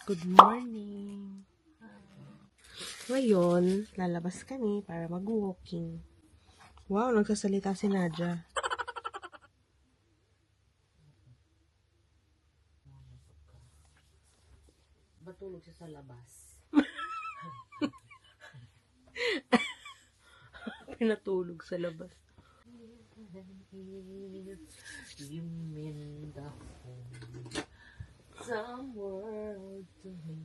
Good morning! Ngayon, lalabas kami para mag-walking. Wow, nagsasalita si Nadia. Matulog siya sa labas. Pinatulog sa labas. You mean the home somewhere to me.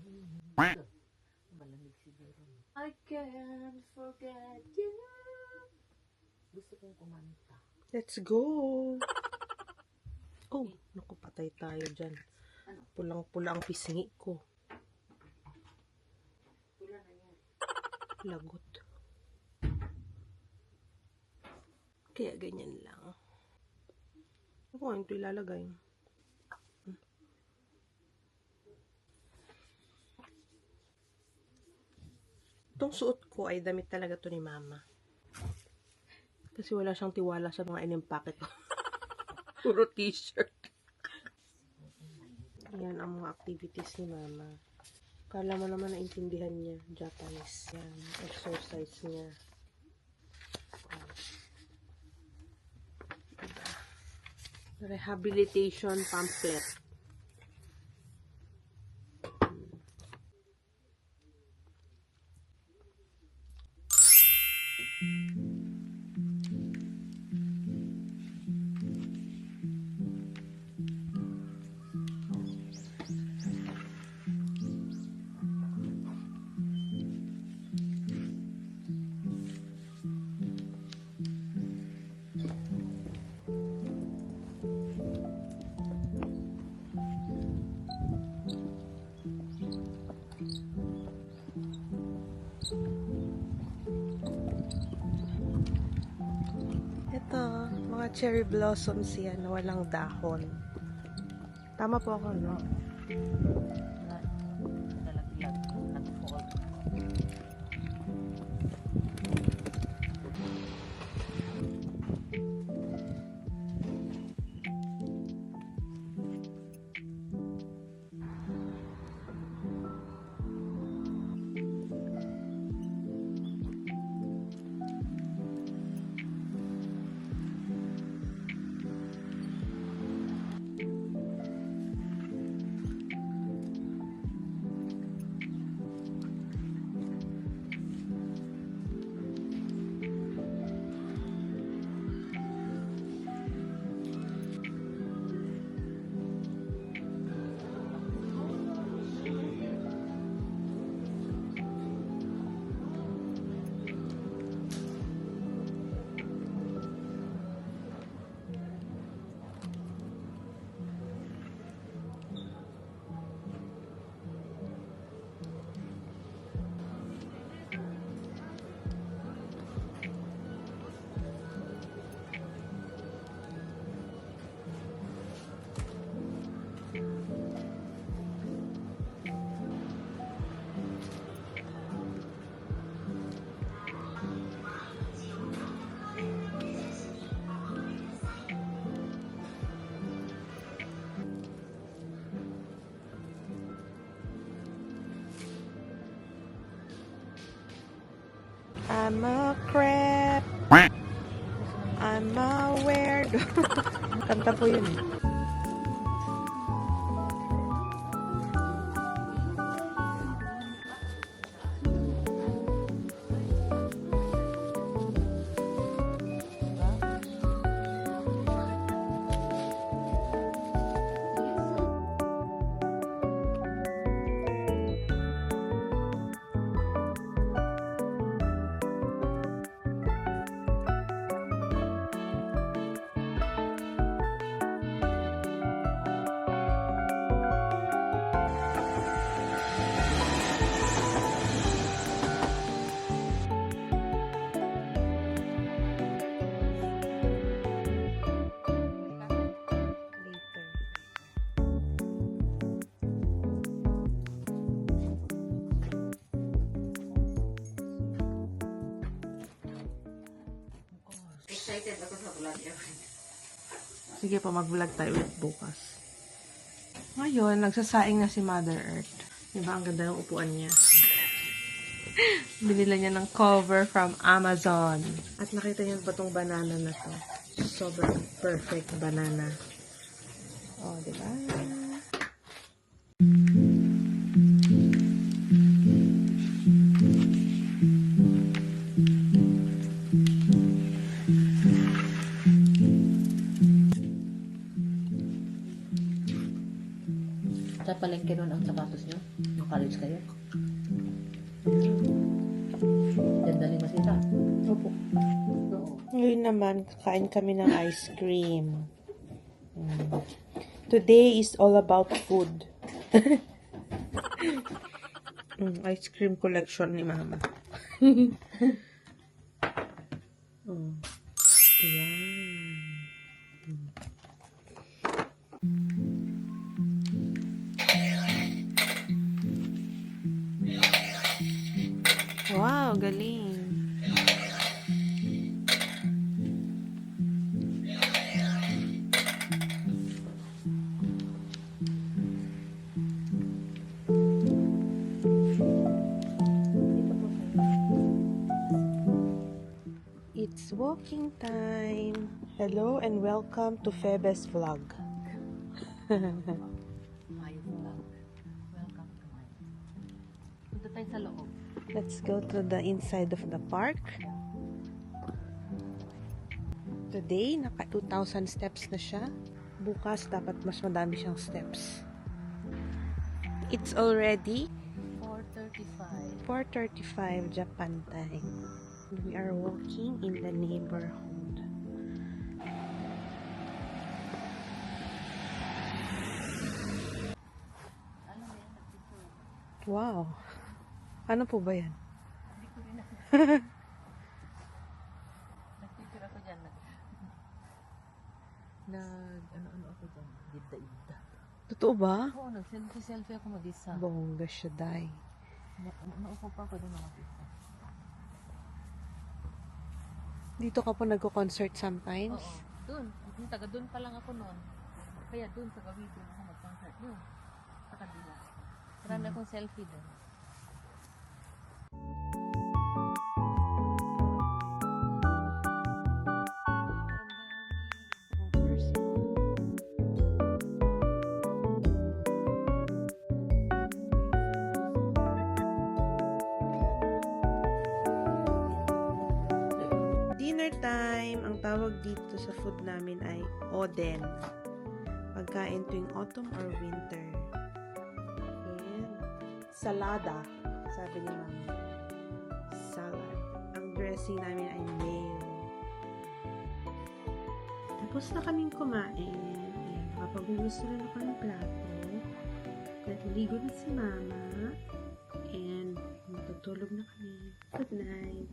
Malamig siguro. I can't forget you. Gusto kong kumanta. Let's go! Oh, naku, patay tayo dyan. Pulang-pula ang pisngi ko. Pula na yan. Lagot. Kaya ganyan lang. Ako, ito ilalagay. Itong suot ko ay damit talaga to ni Mama. Kasi wala siyang tiwala sa mga inimpacket ko. Puro t-shirt. Yan ang mga activities ni Mama. Kala mo naman naintindihan niya. Japanese. Yan. Exercise niya. Rehabilitation pamphlet. Ito, mga cherry blossoms yan na walang dahon. Tama po ako, no? Nalaglag. Nag-fall. I'm a crab. I'm a weirdo. Kanta po yun. Excited ako sa vlog niya. Sige pa, mag-vlog tayo ulit bukas. Ngayon, nagsasaing na si Mother Earth. Diba, ang ganda ng upuan niya. Binila niya ng cover from Amazon. At nakita niyo ba itong banana na to? Sobrang perfect banana. Oh, diba? Sa palengke nun ang sapatos nyo? Nung college kayo? Ganda ni Masita. Opo. Oo. Ngayon naman, kakain kami ng ice cream. Today is all about food. Ice cream collection ni Mama. Ayan. Wow, galing. It's walking time. Hello and welcome to Febe's vlog. My vlog. Welcome to my. Punta tayo sa loob. Let's go to the inside of the park. Today, naka 2,000 steps na siya. Bukas, dapat mas madami siyang steps. It's already 4:35 Japan time. We are walking in the neighborhood. Ano ba yan? Nagpicture. Wow. Ano po ba yan? Hindi ko rin nagpicture ako dyan. Ano ako dyan. Ibda-ibda. Totoo ba? Oo, nag-selfie ako mag-isa. Bongga siya, day. Naupo pa ako doon mag-isa. Dito ka po nagko-concert sometimes? Oo. Doon. Taga doon pa lang ako noon. Kaya doon sa gabi doon ako mag-concert. Doon. Sa kabila. Marami akong selfie doon. Dinner time. Ang tawag dito sa food namin ay oden. Pagkain tuwing autumn or winter. And salada, sabi ni Mami. Salad. Ang dressing namin ay mayo. Tapos na kaming kumain. Ayan, kapag-gusto rin ako ng plato. Naligo na si Mama. And matutulog na kami. Good night.